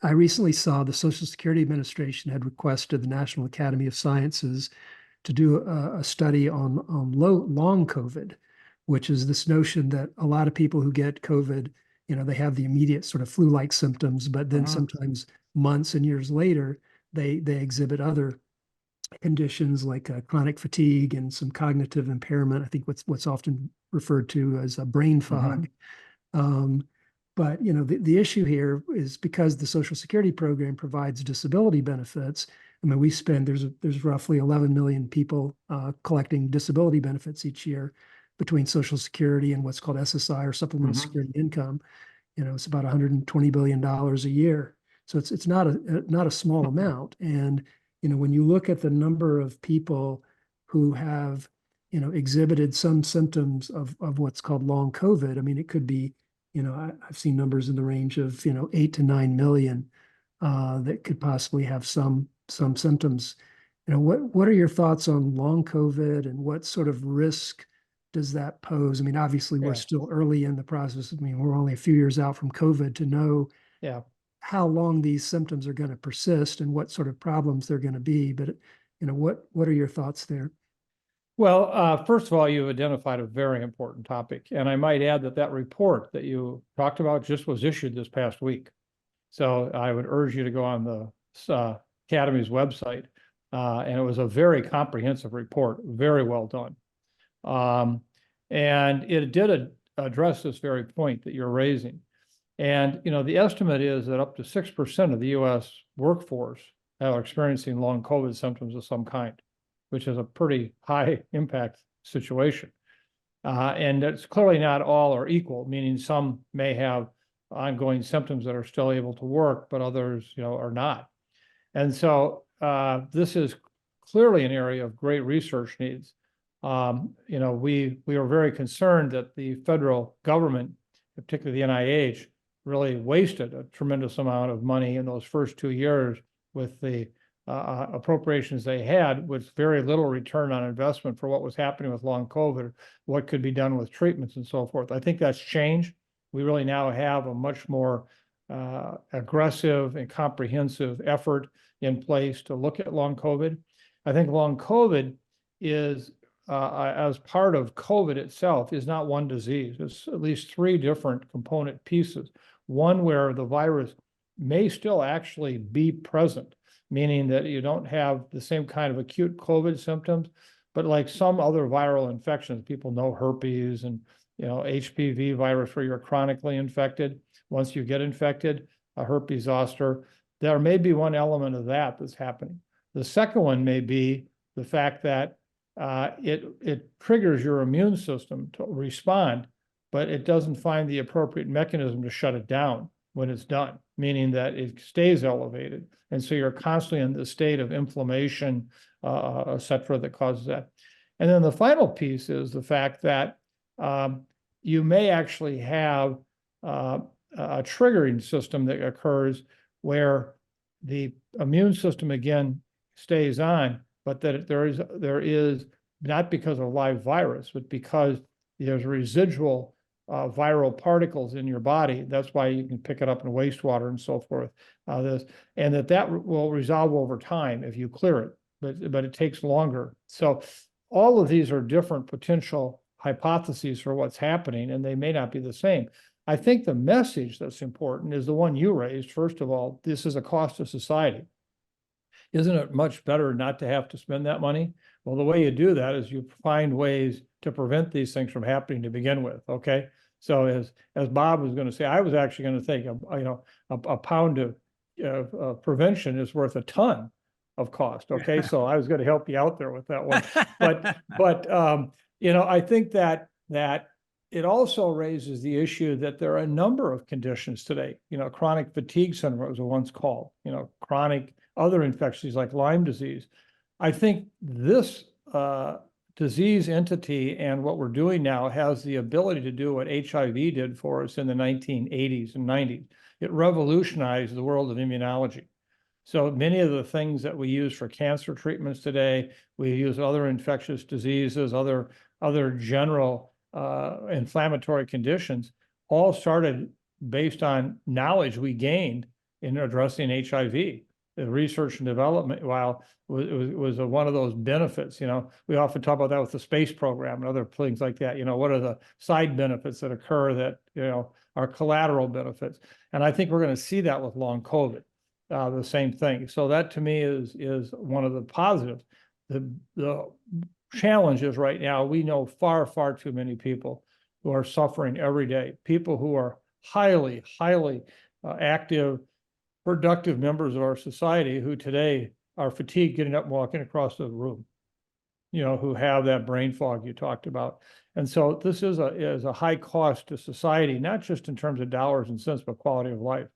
I recently saw the Social Security Administration had requested the National Academy of Sciences to do a study on long COVID, which is this notion that a lot of people who get COVID, they have the immediate sort of flu-like symptoms, but then Mhm. sometimes months and years later, they exhibit other conditions like chronic fatigue and some cognitive impairment. I think what's often referred to as a brain fog. Um, but the issue here is because the Social Security program provides disability benefits. I mean, there's roughly 11 million people collecting disability benefits each year between Social Security and what's called SSI or Supplemental Mhm. Security Income. It's about $120 billion a year. So it's not a small amount. And when you look at the number of people who have exhibited some symptoms of what's called long COVID, I mean, it could be, I've seen numbers in the range of 8 to 9 million that could possibly have some symptoms. What are your thoughts on long COVID and what sort of risk does that pose? I mean, obviously, we're Yeah, still early in the process. I mean, we're only a few years out from COVID to know yeah. how long these symptoms are going to persist and what sort of problems they're going to be. But, what are your thoughts there? Well, first of all, you've identified a very important topic, and I might add that that report that you talked about just was issued this past week. So I would urge you to go on the Academy's website, and it was a very comprehensive report, very well done. Um, and it did address this very point that you're raising. And, the estimate is that up to 6% of the US workforce are experiencing long COVID symptoms of some kind, which is a pretty high impact situation. And it's clearly not all are equal, meaning some may have ongoing symptoms that are still able to work, but others, are not. And so this is clearly an area of great research needs. We are very concerned that the federal government, particularly the NIH, really wasted a tremendous amount of money in those first 2 years with the appropriations they had, with very little return on investment for what was happening with long COVID, what could be done with treatments and so forth. I think that's changed. We really now have a much more aggressive and comprehensive effort in place to look at long COVID. I think long COVID is, as part of COVID itself, is not one disease. It's at least three different component pieces. One where the virus may still actually be present, meaning that you don't have the same kind of acute COVID symptoms, but like some other viral infections, people know herpes and HPV virus where you're chronically infected. Once you get infected, a herpes zoster, there may be one element of that that's happening. The second one may be the fact that it triggers your immune system to respond, but it doesn't find the appropriate mechanism to shut it down when it's done, meaning that it stays elevated. And so you're constantly in the state of inflammation, et cetera, that causes that. And then the final piece is the fact that you may actually have a triggering system that occurs where the immune system again stays on, but that there is not because of live virus, but because there's residual viral particles in your body. That's why you can pick it up in wastewater and so forth. And that will resolve over time if you clear it, but it takes longer. So all of these are different potential hypotheses for what's happening, and they may not be the same. I think the message that's important is the one you raised. First of all, this is a cost to society. Isn't it much better not to have to spend that money? Well, the way you do that is you find ways to prevent these things from happening to begin with. Okay. So as Bob was going to say, I was actually going to think, a pound of prevention is worth a ton of cost. Okay. So I was going to help you out there with that one. But I think that it also raises the issue that there are a number of conditions today. Chronic fatigue syndrome was once called, chronic other infections like Lyme disease. I think this disease entity and what we're doing now has the ability to do what HIV did for us in the 1980s and 90s. It revolutionized the world of immunology. So many of the things that we use for cancer treatments today, we use other infectious diseases, other general inflammatory conditions, all started based on knowledge we gained in addressing HIV. The research and development, while was one of those benefits, we often talk about that with the space program and other things like that. What are the side benefits that occur that, are collateral benefits? And I think we're going to see that with long COVID, the same thing. So that to me is one of the positives. The challenge is right now, we know far, far too many people who are suffering every day, people who are highly, highly active, productive members of our society who today are fatigued getting up and walking across the room, who have that brain fog you talked about. And so this is a high cost to society, not just in terms of dollars and cents, but quality of life.